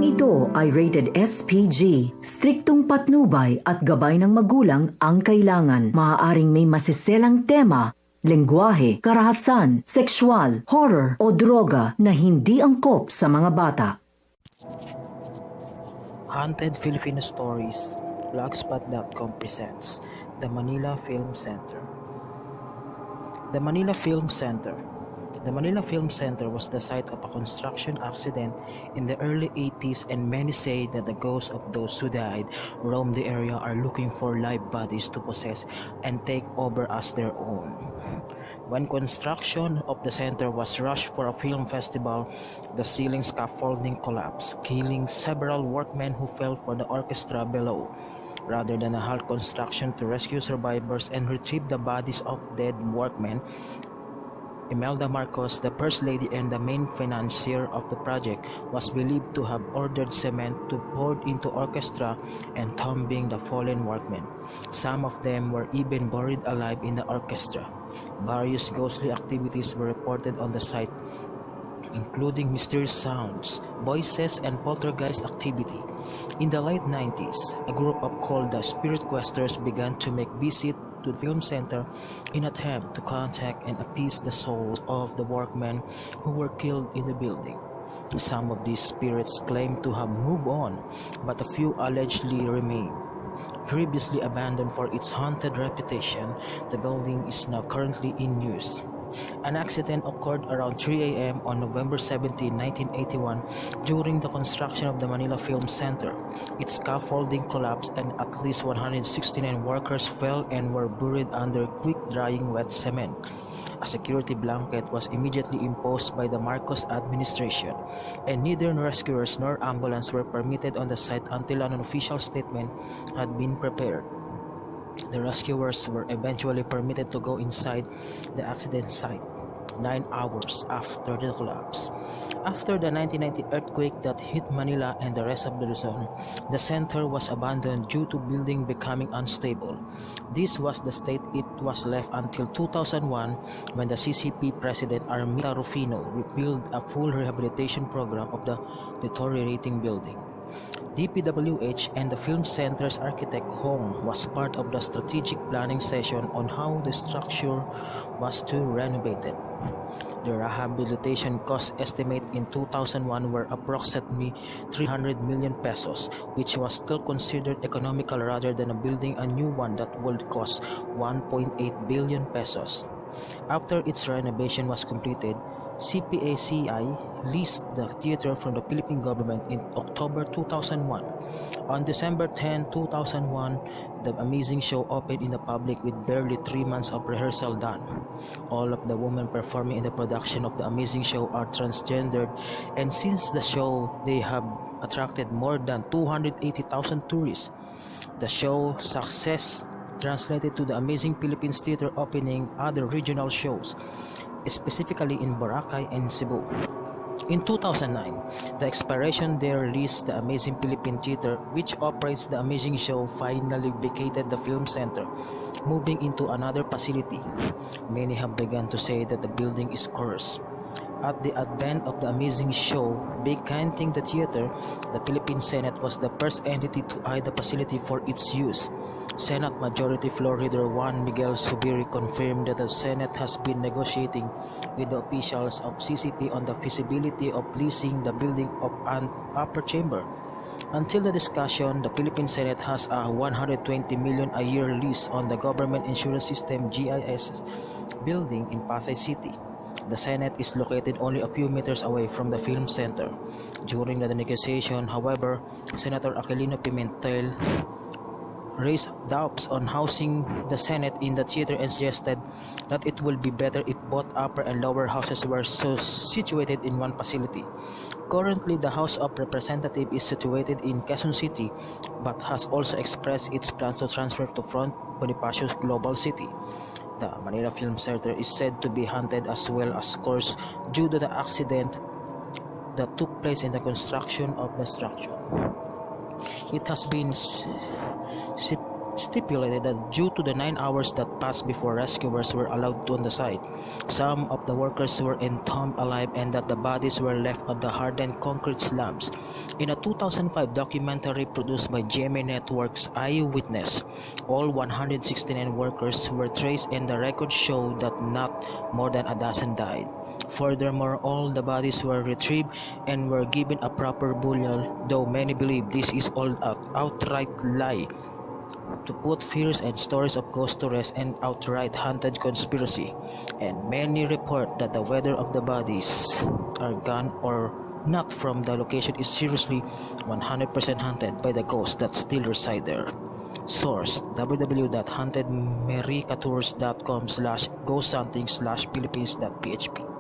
Programang ito ay rated SPG. Striktong patnubay at gabay ng magulang ang kailangan. Maaaring may masiselang tema, lengguwahe, karahasan, sexual, horror o droga na hindi angkop sa mga bata. Haunted Philippine Stories, Blogspot.com presents the Manila Film Center. The Manila Film Center. The Manila Film Center was the site of a construction accident in the early 80s, and many say that the ghosts of those who died roam the area are looking for live bodies to possess and take over as their own. When construction of the center was rushed for a film festival, the ceiling scaffolding collapsed, killing several workmen who fell for the orchestra below. Rather than a halt construction to rescue survivors and retrieve the bodies of dead workmen, Imelda Marcos, the First Lady and the main financier of the project, was believed to have ordered cement to poured into orchestra and tombing the fallen workmen. Some of them were even buried alive in the orchestra. Various ghostly activities were reported on the site, including mysterious sounds, voices, and poltergeist activity. In the late 90s, a group called the Spirit Questers began to make visits to the film center in an attempt to contact and appease the souls of the workmen who were killed in the building. Some of these spirits claim to have moved on, but a few allegedly remain. Previously abandoned for its haunted reputation, the building is now currently in use. An accident occurred around 3 a.m. on November 17, 1981 during the construction of the Manila Film Center. Its scaffolding collapsed and at least 169 workers fell and were buried under quick-drying wet cement. A security blanket was immediately imposed by the Marcos administration, and neither rescuers nor ambulance were permitted on the site until an official statement had been prepared. The rescuers were eventually permitted to go inside the accident site 9 hours after the collapse. After the 1990 earthquake that hit Manila and the rest of the Luzon, the center was abandoned due to building becoming unstable. This was the state it was left until 2001, when the CCP President Armita Rufino revealed a full rehabilitation program of the deteriorating building. DPWH and the film center's architect Hong was part of the strategic planning session on how the structure was to renovated. The rehabilitation cost estimate in 2001 were approximately 300 million pesos, which was still considered economical rather than building a new one that would cost 1.8 billion pesos. After its renovation was completed, CPACI leased the theater from the Philippine government in October 2001. On December 10, 2001, the amazing show opened in the public with barely 3 months of rehearsal done. All of the women performing in the production of the amazing show are transgendered, and since the show, they have attracted more than 280,000 tourists. The show success translated to the Amazing Philippines Theater opening other regional shows, specifically in Boracay and Cebu. In 2009, the Expiration Day released the Amazing Philippine Theater, which operates the Amazing Show, finally vacated the film center, moving into another facility. Many have begun to say that the building is cursed. At the advent of the Amazing Show vacating the theater, the Philippine Senate was the first entity to eye the facility for its use. Senate Majority Floor Leader Juan Miguel Subiri confirmed that the Senate has been negotiating with the officials of CCP on the feasibility of leasing the building of an upper chamber. Until the discussion, the Philippine Senate has a 120 million a year lease on the Government Insurance System GIS building in Pasay City. The Senate is located only a few meters away from the film center. During the negotiation, however, Senator Aquilino Pimentel raised doubts on housing the Senate in the theater and suggested that it will be better if both upper and lower houses were situated in one facility. Currently, the House of Representatives is situated in Quezon City, but has also expressed its plans to transfer to Front Bonifacio's Global City. The Manila Film Center is said to be haunted as well as cursed due to the accident that took place in the construction of the structure. It has been stipulated that due to the 9 hours that passed before rescuers were allowed on the site, some of the workers were entombed alive and that the bodies were left on the hardened concrete slabs. In a 2005 documentary produced by GMA Network's Eyewitness, all 169 workers were traced and the records show that not more than a dozen died. Furthermore, all the bodies were retrieved and were given a proper burial, though many believe this is all an outright lie to put fears and stories of ghosts to rest and outright haunted conspiracy. And many report that the whether of the bodies are gone or not from the location is seriously 100% haunted by the ghosts that still reside there. Source: www.hauntedmericatours.com/ghosthunting/philippines.php